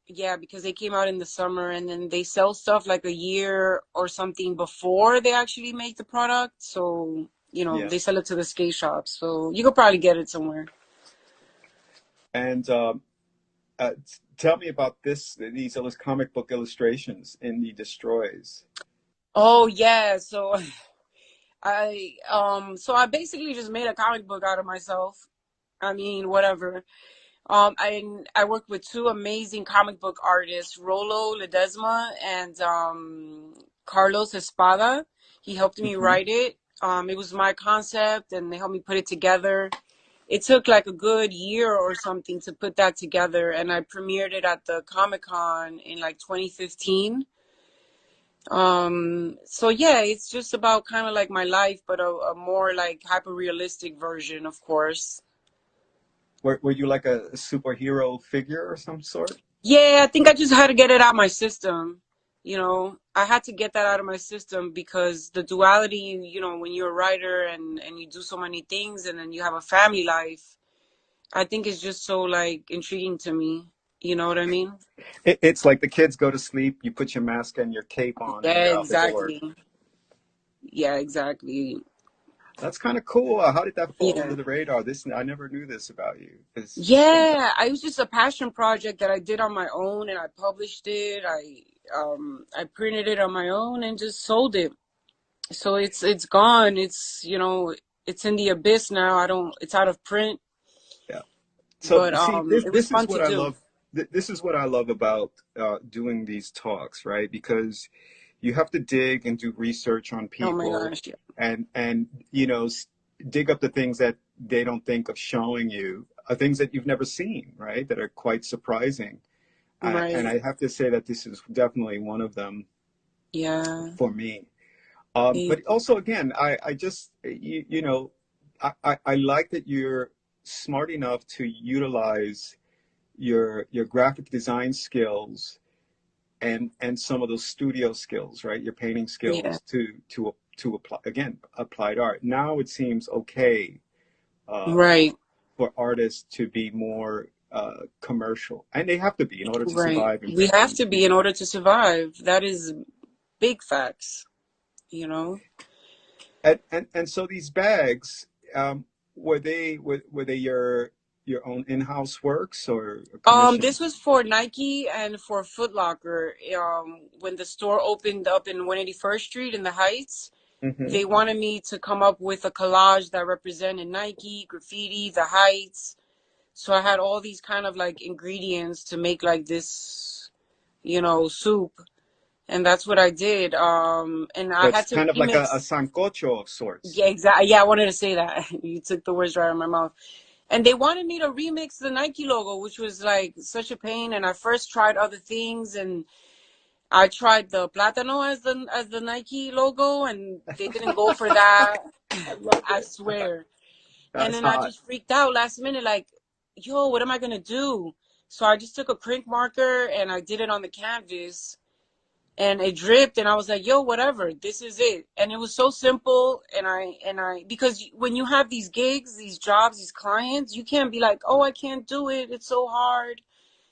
A: Yeah, because they came out in the summer and then they sell stuff like a year or something before they actually make the product. So,
B: Yeah.
A: they sell it to the skate shops. So you could probably get it somewhere.
B: And tell me about these comic book illustrations in the Destroys.
A: Oh yeah. So I basically just made a comic book out of myself. I mean, whatever. I worked with two amazing comic book artists, Rolo Ledesma and Carlos Espada. He helped me
B: Hmm.
A: write it. It was my concept, and they helped me put it together. It took like a good year or something to put that together, and I premiered it at the Comic Con in like 2015. So yeah, it's just about kind of like my life, but a more like hyper realistic version, of course.
B: Were you like a superhero figure or some sort?
A: Yeah, I think I just had to get it out of my system. I had to get that out of my system because the duality, when you're a writer and you do so many things and then you have a family life, I think it's just so like intriguing to me. You know what I mean?
B: It's like the kids go to sleep, you put your mask and your cape on, and
A: Yeah,
B: you're out the door.
A: exactly. Yeah, exactly.
B: That's kind of cool. How did that fall
A: Yeah.
B: under the radar? I never knew this about you.
A: Yeah, it was just a passion project that I did on my own and I published it. I printed it on my own and just sold it. So it's gone. It's in the abyss now. I don't it's out of print,
B: Yeah. So
A: but
B: see,
A: it was fun to do.
B: This is what I love about doing these talks, right? Because you have to dig and do research on
A: Oh my
B: people,
A: gosh, yeah.
B: and dig up the things that they don't think of showing you, things that you've never seen, right? That are quite surprising. And
A: Right.
B: I have to say that this is definitely one of them
A: Yeah.
B: for me.
A: Thank-
B: But also, again, I just, I like that you're smart enough to utilize your graphic design skills and some of those studio skills, right? Your painting
A: Yeah.
B: skills to apply, again, applied art. Now it seems okay uh,
A: Right.
B: for artists to be more commercial, and they have to be in order to
A: Right.
B: survive
A: We have
B: and
A: to
B: be
A: be in order to survive. That is big facts, you know.
B: and so these bags, were they your own in-house works or
A: This
B: commissions?
A: was for Nike and for Foot Locker. When the store opened up in 181st Street in the Heights.
B: Hmm.
A: They wanted me to come up with a collage that represented Nike, graffiti, the heights. So I had all these kind of like ingredients to make like this, soup. And that's what I did. And
B: So
A: I
B: it's
A: had to
B: kind of like a
A: remix.
B: sancocho of sorts.
A: Yeah, exactly. Yeah, I wanted to say that. You took the words right out of my mouth. And they wanted me to remix the Nike logo, which was like such a pain. And I first tried other things, and I tried the plátano as the Nike logo, and they didn't go for that.
B: I love
A: I
B: it.
A: swear. And
B: That's
A: then I
B: hot.
A: just freaked out last minute, like, yo, what am I gonna do? So I just took a Crink marker and I did it on the canvas, and it dripped, and I was like, yo, whatever, this is it. And it was so simple. And I because when you have these gigs, these jobs, these clients, you can't be like, oh, I can't do it, it's so hard.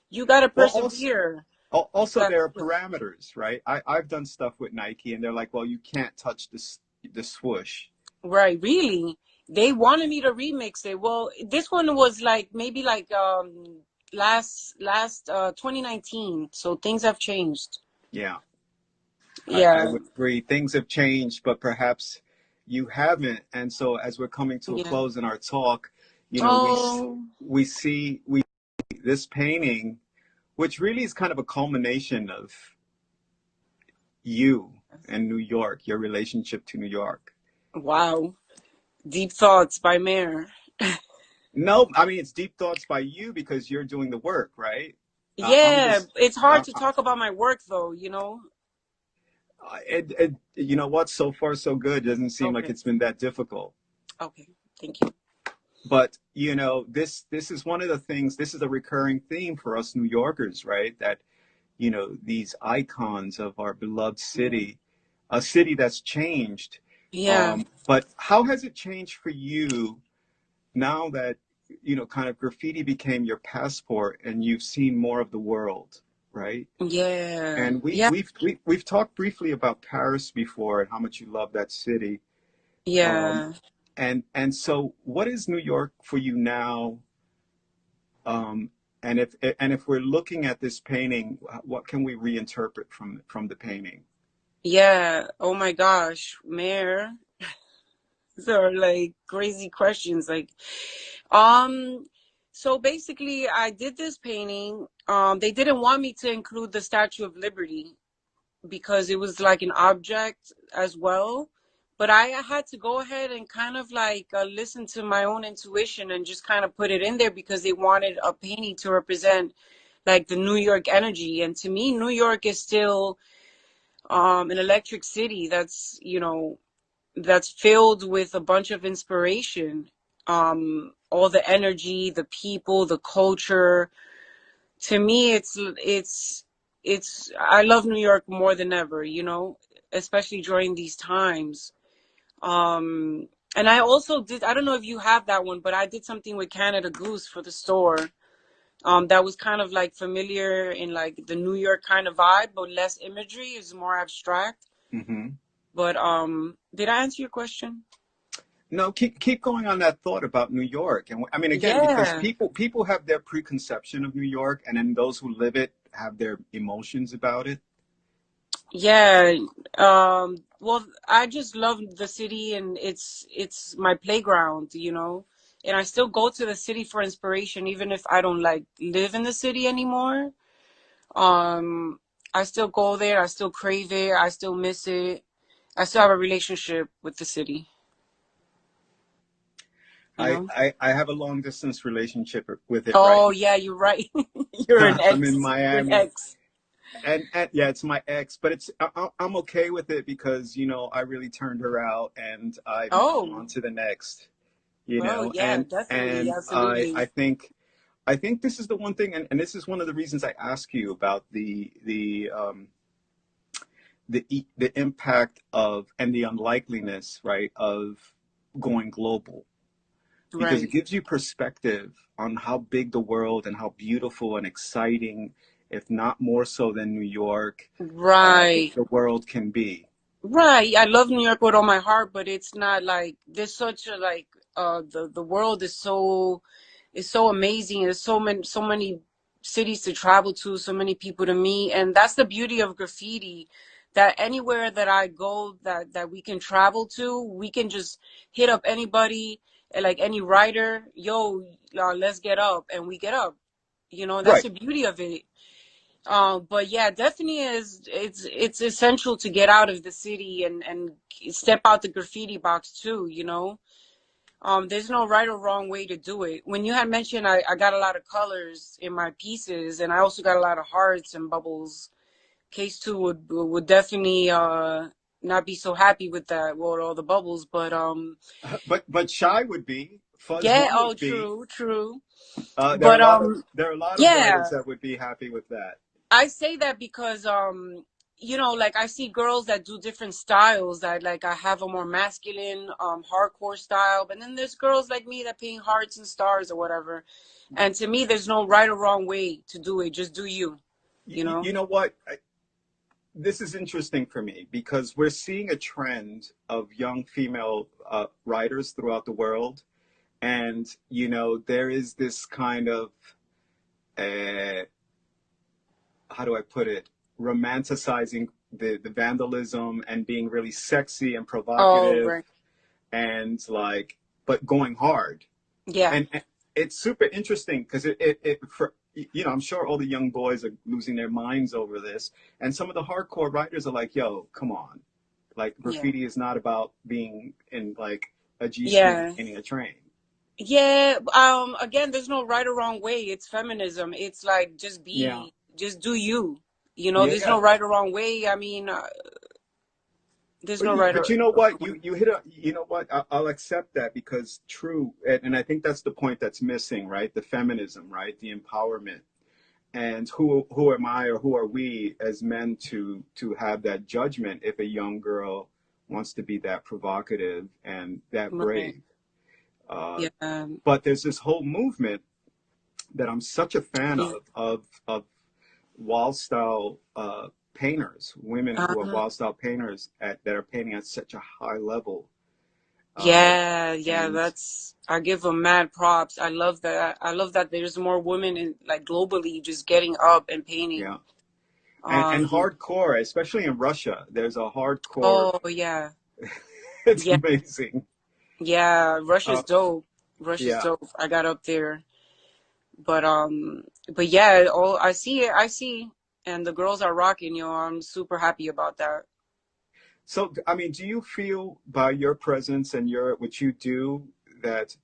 A: You gotta
B: Well, also,
A: persevere.
B: also
A: Gotta
B: there are
A: push.
B: parameters, right? I've done stuff with Nike, and they're like, well, you can't touch this the swoosh.
A: Right, really. They wanted me to remix it. Well, this one was like maybe like last 2019, so things have changed.
B: Yeah, I
A: Yeah.
B: would agree. Things have changed, but perhaps you haven't. And so, as we're coming to a
A: Yeah.
B: close in our talk,
A: Oh,
B: we see this painting, which really is kind of a culmination of you and New York, your relationship to New York.
A: wow. Deep Thoughts by Mayor.
B: No, I mean it's deep thoughts by you because you're doing the work, right? I'm
A: Yeah,
B: just,
A: it's hard to talk about my work though.
B: you know what? So far, so good. Doesn't seem like
A: Okay.
B: it's been that difficult.
A: Okay. Thank you.
B: But this is one of the things. This is a recurring theme for us New Yorkers, right? That these icons of our beloved
A: Yeah.
B: city, a city that's changed.
A: Yeah.
B: But how has it changed for you now that kind of graffiti became your passport and you've seen more of the world, right?
A: Yeah.
B: And
A: Yeah.
B: we've talked briefly about Paris before and how much you love that city. Um,
A: Yeah.
B: and so, what is New York for you now? Um, and if we're looking at this painting, what can we reinterpret from the painting?
A: Yeah. Oh my gosh, Mayor. These are like crazy questions. Like, um, so basically, I did this painting. They didn't want me to include the Statue of Liberty because it was like an object as well. But I had to go ahead and kind of like listen to my own intuition and just kind of put it in there because they wanted a painting to represent like the New York energy. And to me, New York is still an electric city that's filled with a bunch of inspiration. All the energy, the people, the culture. To me, it's I love New York more than ever, especially during these times. And I also did, I don't know if you have that one, but I did something with Canada Goose for the store. That was kind of like familiar in like the New York kind of vibe, but less imagery, is more abstract.
B: Hmm.
A: But did I answer your question?
B: No, keep going on that thought about New York. And I mean, again, because
A: Yeah.
B: people have their preconception of New York, and then those who live it have their emotions about it.
A: Yeah. Well, I just love the city, and it's my playground. And I still go to the city for inspiration, even if I don't like live in the city anymore. Um, I still go there. I still crave it. I still miss it. I still have a relationship with the city, you
B: I,
A: know?
B: I have a long distance relationship with it right
A: Oh, yeah, you're right. You're an
B: now. I'm in
A: ex. You're an
B: Miami,
A: ex.
B: and yeah, it's my ex, but I'm okay with it because I really turned her out, and I'm
A: Oh,
B: on to the next.
A: well, yeah, definitely.
B: And I
A: Absolutely.
B: think this is the one thing, and this is one of the reasons I ask you about the impact of and the unlikeliness, right, of going global, because it
A: Right.
B: gives you perspective on how big the world and how beautiful and exciting, if not more so than New York,
A: Right.
B: the world can be.
A: Right. I love New York with all my heart, but it's not like there's such a like the world is so amazing. There's so many cities to travel to, so many people to meet, and that's the beauty of graffiti, that anywhere that I go that we can travel to, we can just hit up anybody, like any writer, yo, let's get up, and we get up. That's
B: Right.
A: the beauty of it. But yeah, definitely it's essential to get out of the city and step out the graffiti box too. There's no right or wrong way to do it. When you had mentioned I got a lot of colors in my pieces, and I also got a lot of hearts and bubbles. Case two would definitely not be so happy with that, with all the bubbles. But
B: But Shy would be, Fuzz
A: yeah,
B: One
A: oh,
B: would be.
A: true, true.
B: There are
A: But
B: a lot of writers
A: yeah,
B: that would be happy with that.
A: I say that because like I see girls that do different styles. That like I have a more masculine, hardcore style, but then there's girls like me that paint hearts and stars or whatever. And to me, there's no right or wrong way to do it. Just do you. You know.
B: You know what? This is interesting for me because we're seeing a trend of young female writers throughout the world, and there is this kind of uh, how do I put it, romanticizing the vandalism and being really sexy and
A: Oh,
B: provocative
A: right.
B: and like, but going hard.
A: Yeah.
B: And it's super interesting because it for I'm sure all the young boys are losing their minds over this, and some of the hardcore writers are like, yo, come on, like
A: Yeah.
B: graffiti is not about being in like a G-string
A: Yeah.
B: painting a train.
A: Yeah. Again, there's no right or wrong way. It's feminism. It's like
B: Yeah.
A: just do you. There's
B: Yeah.
A: no right or wrong way. I mean, there's
B: But
A: no right
B: but
A: or
B: you know what?
A: wrong.
B: You hit a, you know what? I'll accept that because true, and I think that's the point that's missing, right? The feminism, right? The empowerment. And who am I or who are we as men to have that judgment if a young girl wants to be that provocative and that
A: Right.
B: brave? Uh,
A: Yeah.
B: but there's this whole movement that I'm such a fan of wall style painters, women who are
A: Uh-huh.
B: wall style painters that are painting at such a high level. Uh,
A: Yeah, yeah,
B: and
A: I give them mad props. I love that. I love that there's more women in like globally just getting up and painting.
B: yeah, and
A: Um,
B: hardcore, especially in Russia, there's a hardcore.
A: oh yeah.
B: It's
A: Yeah,
B: amazing.
A: yeah, Russia's
B: Uh,
A: dope. Russia's
B: yeah.
A: dope. I got up there. But yeah, all I see it, I see, and the girls are rocking, I'm super happy about that.
B: So, I mean, do you feel by your presence and your what you do that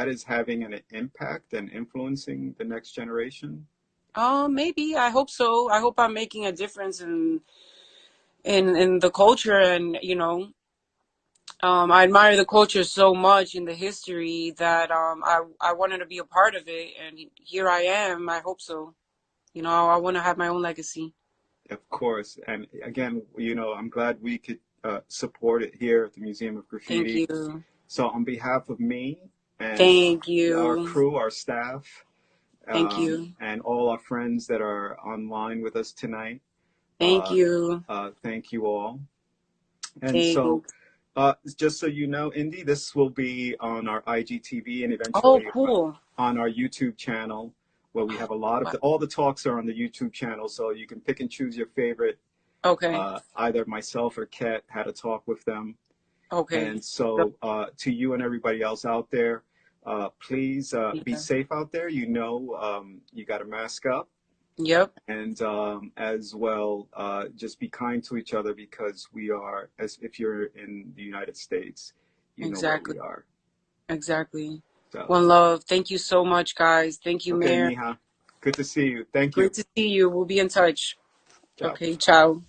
B: is having an impact and influencing the next generation?
A: Maybe. I hope so. I hope I'm making a difference in the culture, and I admire the culture so much in the history that I wanted to be a part of it, and here I am. I hope so. I want to have my own legacy.
B: Of course. And again, I'm glad we could support it here at the Museum of
A: Thank
B: Graffiti.
A: you.
B: So, on behalf of me and
A: Thank
B: our
A: you.
B: crew, our staff,
A: Thank you.
B: and all our friends that are online with us tonight,
A: Thank
B: uh,
A: you.
B: thank you all. And so,
A: Thanks.
B: just so you know, Indy, this will be on our IGTV and
A: Oh,
B: eventually
A: cool.
B: on our YouTube channel, where we have a lot of
A: Wow.
B: all the talks are on the YouTube channel, so you can pick and choose your favorite.
A: Okay.
B: Either myself or Ket had a talk with them,
A: Okay.
B: and so to you and everybody else out there, please be
A: Yeah.
B: safe out there. You got to mask up
A: Yep.
B: and as well just be kind to each other because we are, as if you're in the United States, you know where
A: Exactly.
B: we are.
A: Exactly.
B: So
A: One love. Thank you so much, guys. Thank you,
B: okay,
A: Mayor.
B: Mija, good to see you. Thank you.
A: Great to see you. We'll be in touch.
B: Ciao.
A: Okay. Ciao.